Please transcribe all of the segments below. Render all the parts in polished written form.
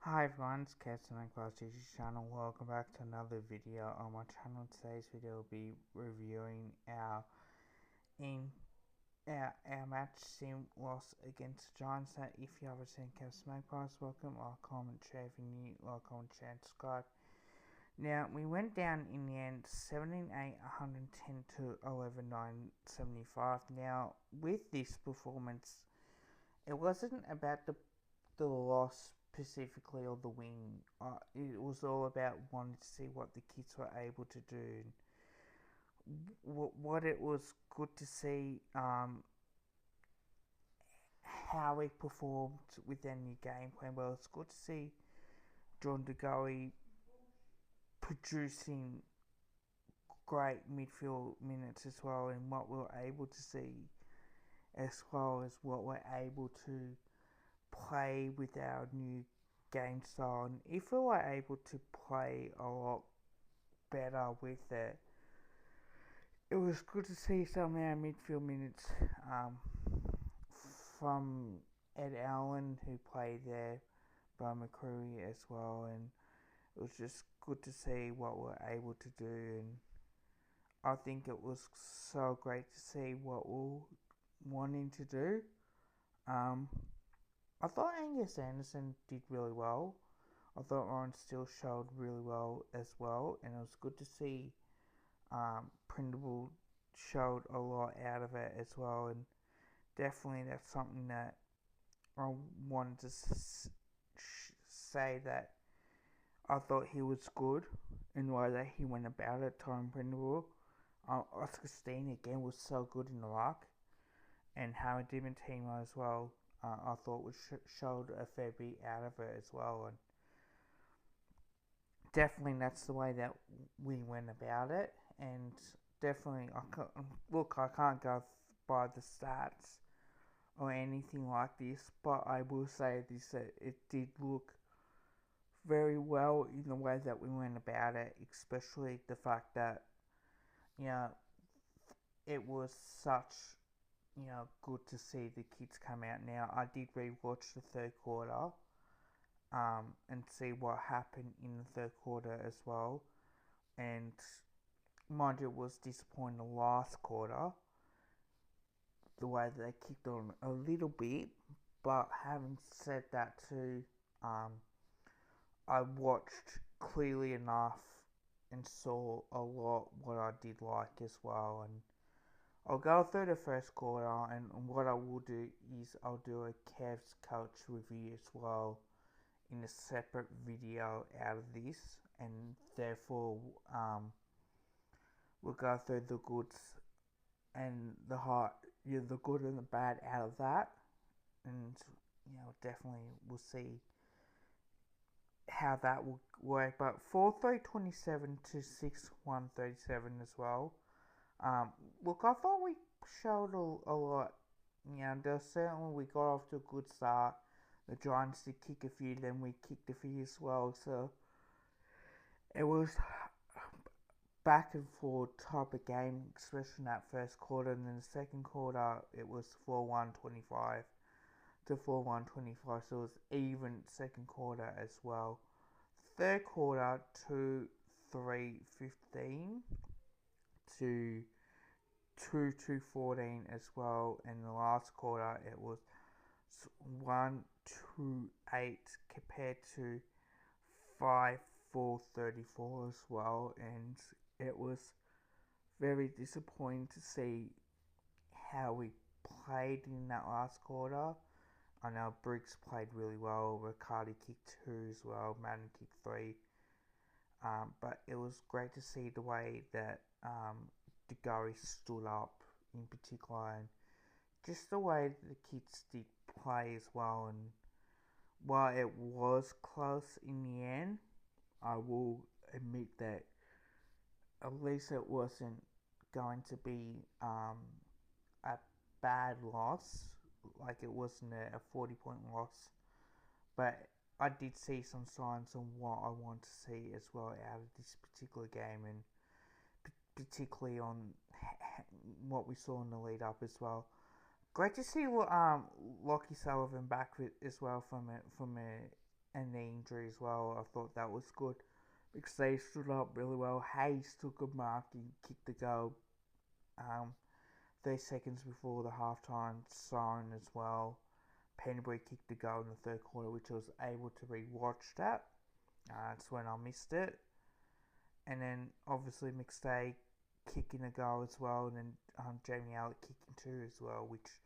Hi everyone, it's Captain and Class Teacher's channel. Welcome back to another video on my channel. Today's video will be reviewing in our match sim loss against Giants. Now, if you haven't seen Captain Magpies, welcome. Like, comment, share if you're new. Like, comment, share, and subscribe. Now, we went down in the end 17-8, 110 to 11-9, 75. Now, with this performance, it wasn't about the loss specifically or the win. It was all about wanting to see what the kids were able to do. What it was good to see how we performed with their new game plan. Well, it's good to see John DeGoey producing great midfield minutes as well, and what we were able to see as well as what we're able to play with our new game style. And if we were able to play a lot better with it, it was good to see some of our midfield minutes from Ed Allen, who played there, by McCreary as well, and it was just good to see what we're able to do. And I think it was so great to see what we're wanting to do. I thought Angus Anderson did really well. I thought Ryan Steele showed really well as well, and it was good to see Printable showed a lot out of it as well, and definitely that's something that I wanted to say, that I thought he was good in the way that he went about it, Time Printable. Oscar Steen again was so good in the lock, and Howard Diamantino as well. I thought was showed a fair bit out of it as well, and definitely that's the way that we went about it. And definitely, I can't go by the stats or anything like this, but I will say this, that it did look very well in the way that we went about it, especially the fact that, you know, it was such, good to see the kids come out. Now, I did rewatch the third quarter and see what happened in the third quarter as well. And mind you, it was disappointing the last quarter, the way that they kicked on a little bit. But having said that too, I watched clearly enough and saw a lot what I did like as well. And I'll go through the first quarter, and what I will do is I'll do a Cavs coach review as well in a separate video out of this, and therefore we'll go through the goods and the the good and the bad out of that, and definitely we'll see how that will work. But 4-3-27 to 6-1-37 as well. Look, I thought we showed a lot. Certainly we got off to a good start. The Giants did kick a few, then we kicked a few as well. So it was back and forth type of game, especially in that first quarter. And then the second quarter, it was 4-1-25 to 4-1-25. So it was even second quarter as well. Third quarter, 2-3-15 to 2-2-14 as well. And the last quarter, it was 1-2-8 compared to 5-4-34 as well. And it was very disappointing to see how we played in that last quarter. I know Briggs played really well, Riccardi kicked 2 as well, Madden kicked 3. But it was great to see the way that DeGoey stood up in particular, and just the way that the kids did play as well. And while it was close in the end, I will admit that at least it wasn't going to be a bad loss, like it wasn't a 40-point loss. But I did see some signs on what I want to see as well out of this particular game, and particularly on what we saw in the lead up as well. Great to see Lockie Sullivan back as well from a and the injury as well. I thought that was good because they stood up really well. Hayes took a mark and kicked the goal 30 seconds before the halftime siren as well. Penbury kicked the goal in the third quarter, which I was able to re-watch that. That's when I missed it. And then obviously McStay kicking a goal as well, and then Jamie Allett kicking two as well, which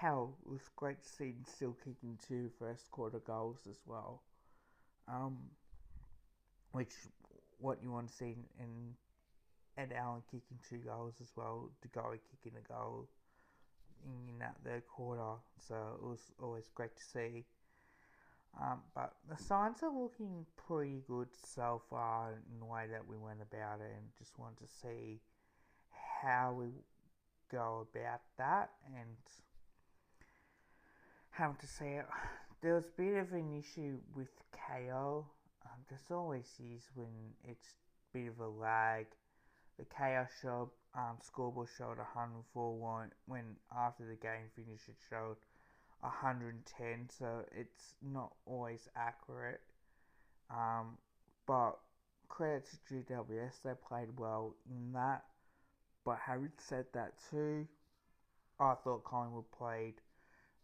it was great to see him still kicking two first quarter goals as well. Um, which what you want to see in Ed Allen kicking two goals as well, DeGoey kicking a goal in that third quarter, so it was always great to see. But the signs are looking pretty good so far in the way that we went about it, and just want to see how we go about that. And having to say, there was a bit of an issue with KO. There's always is when it's a bit of a lag. The KO scoreboard showed 104 when after the game finished it showed 110, so it's not always accurate. But credit to GWS, they played well in that. But having said that too, I thought Collingwood played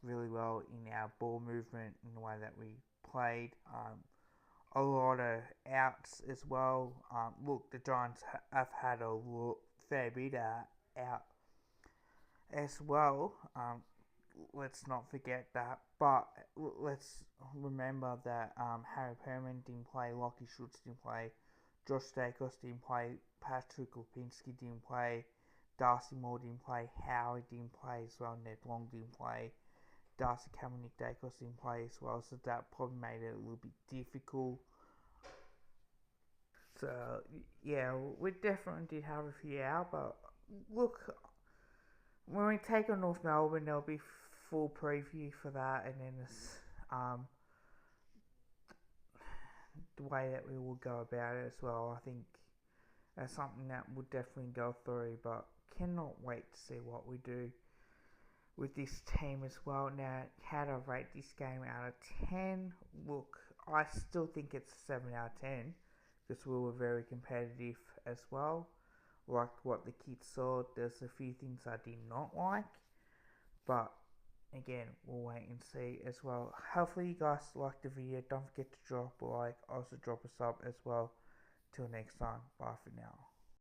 really well in our ball movement in the way that we played. A lot of outs as well. Look, the Giants have had a fair bit out as well. Let's not forget that. But let's remember that Harry Perman didn't play, Lockie Schultz didn't play, Josh Stakos didn't play, Patrick Lipinski didn't play, Darcy Moore didn't play, Howard didn't play as well, Ned Long didn't play, Darcy Cameron, Nick Dacos didn't play as well, so that probably made it a little bit difficult. So, yeah, we definitely did have a few out, but look, when we take on North Melbourne, there'll be full preview for that, and then the way that we will go about it as well. I think that's something that we'll definitely go through, but cannot wait to see what we do with this team as well. Now, how to rate this game out of 10? Look, I still think it's a 7 out of 10 because we were very competitive as well. Like what the kids saw, there's a few things I did not like, but again, we'll wait and see as well. Hopefully you guys liked the video. Don't forget to drop a like, also drop a sub as well. Till next time, bye for now.